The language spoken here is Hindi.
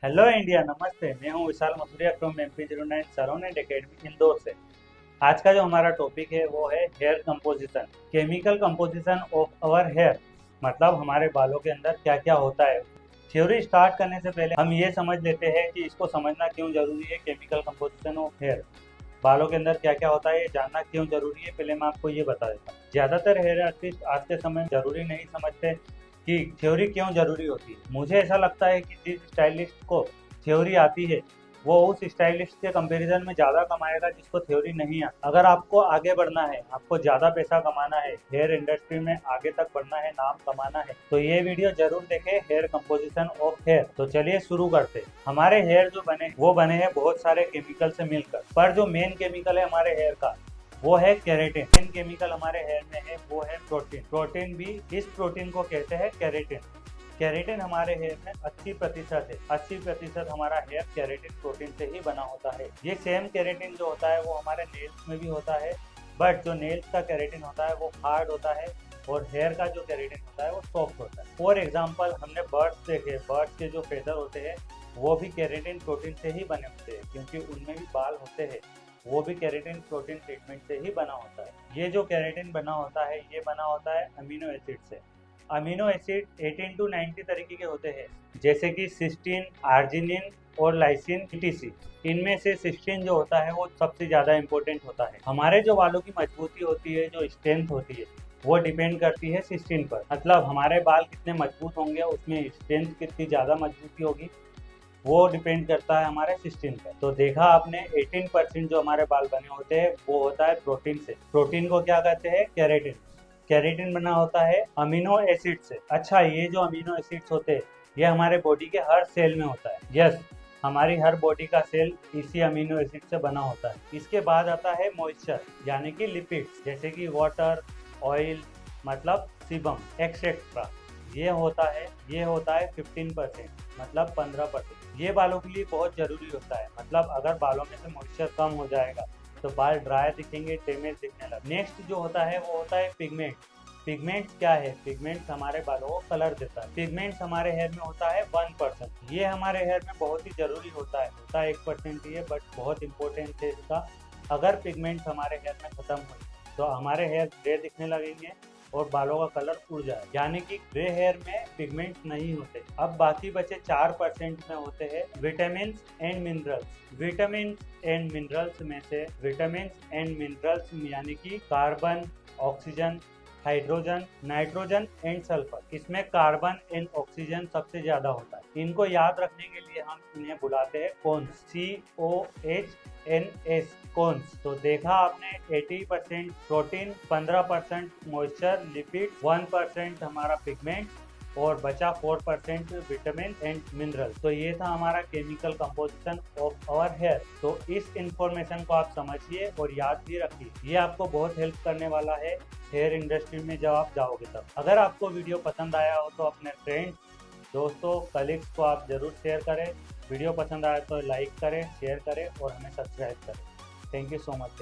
हेलो इंडिया, नमस्ते। मैं हूं Vishal Masuriya from MP09 salon and academy Indore से। आज का जो हमारा टॉपिक है वो है hair composition, chemical composition of our hair. मतलब हमारे बालों के अंदर क्या क्या होता है। थ्योरी स्टार्ट करने से पहले हम ये समझ लेते हैं कि इसको समझना क्यों जरूरी है। केमिकल कंपोजिशन ऑफ हेयर, बालों के अंदर क्या क्या होता है, ये जानना क्यों जरूरी है, पहले मैं आपको ये बता देता हूँ। ज्यादातर हेयर आर्टिस्ट आज के समय में जरूरी नहीं समझते कि थ्योरी क्यों जरूरी होती है। मुझे ऐसा लगता है कि जिस स्टाइलिस्ट को थ्योरी आती है वो उस स्टाइलिस्ट के कंपैरिजन में ज़्यादा कमाएगा जिसको थ्योरी नहीं आती। अगर आपको आगे बढ़ना है, आपको ज़्यादा पैसा कमाना है, हेयर इंडस्ट्री में आगे तक बढ़ना है, नाम कमाना है, तो ये वीडियो जरूर देखें, हेयर कंपोजिशन ऑफ हेयर। तो चलिए शुरू करते हैं। हमारे हेयर जो बने वो बने हैं बहुत सारे केमिकल से मिलकर, पर जो मेन केमिकल है हमारे हेयर का वो है केराटिन। मेन केमिकल हमारे हेयर में है वो है प्रोटीन। प्रोटीन भी, इस प्रोटीन को कहते हैं केराटिन। केराटिन हमारे हेयर में 80% है। 80% हमारा हेयर केराटिन प्रोटीन से ही बना होता है। ये सेम केराटिन जो होता है वो हमारे नेल्स में भी होता है, बट जो नेल्स का केराटिन होता है वो हार्ड होता है और हेयर का जो केराटिन होता है वो सॉफ्ट होता है। फॉर एग्जाम्पल, हमने बर्ड्स देखे, बर्ड्स के जो फेदर होते हैं वो भी केराटिन प्रोटीन से ही बने होते हैं, क्योंकि उनमें भी बाल होते हैं, वो भी केराटिन प्रोटीन ट्रीटमेंट से ही बना होता है। ये जो केराटिन बना होता है ये बना होता है अमीनो एसिड से। अमीनो एसिड 18 to 90 तरीके के होते हैं, जैसे कि सिस्टीन, आर्जिनिन और लाइसिन, ETC। इनमें से सिस्टीन जो होता है वो सबसे ज़्यादा इम्पोर्टेंट होता है। हमारे जो बालों की मजबूती होती है, जो स्ट्रेंथ होती है, वो डिपेंड करती है सिस्टीन पर। मतलब हमारे बाल कितने मजबूत होंगे, उसमें स्ट्रेंथ कितनी ज़्यादा मजबूती होगी, वो डिपेंड करता है हमारे सिस्टीन पर। तो देखा आपने, 18% जो हमारे बाल बने होते हैं वो होता है प्रोटीन से। प्रोटीन को क्या कहते हैं? केराटिन। केराटिन बना होता है अमीनो एसिड से। अच्छा, ये जो अमीनो एसिड्स होते हैं ये हमारे बॉडी के हर सेल में होता है। यस, हमारी हर बॉडी का सेल इसी अमीनो एसिड से बना होता है। इसके बाद आता है मॉइस्चर, यानी कि लिपिड्स, जैसे कि वाटर, ऑयल, मतलब सीबम, एक्सेट्रा। ये होता है 15%, मतलब 15%। ये बालों के लिए बहुत जरूरी होता है। मतलब अगर बालों में से मॉइस्चर कम हो जाएगा तो बाल ड्राई दिखेंगे, डैमेज दिखने लगे। नेक्स्ट जो होता है वो होता है पिगमेंट। पिगमेंट्स क्या है? पिगमेंट्स हमारे बालों को कलर देता है। पिगमेंट्स हमारे हेयर में होता है 1%। ये हमारे हेयर में बहुत ही जरूरी होता है 1% ही है, बट बहुत इंपॉर्टेंट है इसका। अगर पिगमेंट्स हमारे हेयर में खत्म हुए तो हमारे हेयर ग्रे दिखने लगेंगे और बालों का कलर उड़ जाए, यानी कि ग्रे हेयर में पिगमेंट नहीं होते। अब बाकी बचे 4% में होते हैं vitamin and minerals. Vitamin and minerals में से विटामिन एंड मिनरल्स यानी कि carbon, oxygen, hydrogen, nitrogen and sulphur. इसमें कार्बन एंड ऑक्सीजन सबसे ज्यादा होता है। इनको याद रखने के लिए हम इन्हें बुलाते हैं कॉन्स, COHNS, कॉन्स। तो देखा आपने, 80% प्रोटीन, 15% मॉइस्चर, लिपिड, 1% हमारा पिगमेंट और बचा 4% विटामिन एंड मिनरल। तो ये था हमारा chemical composition of our hair. तो इस इंफॉर्मेशन को आप समझिए और याद भी रखिए, ये आपको बहुत हेल्प करने वाला है हेयर इंडस्ट्री में जब आप जाओगे तब। अगर आपको वीडियो पसंद आया हो तो अपने फ्रेंड्स, दोस्तों, कलीग्स को आप जरूर शेयर करें। वीडियो पसंद आया तो लाइक करें, शेयर करें और हमें सब्सक्राइब करें। Thank you so much.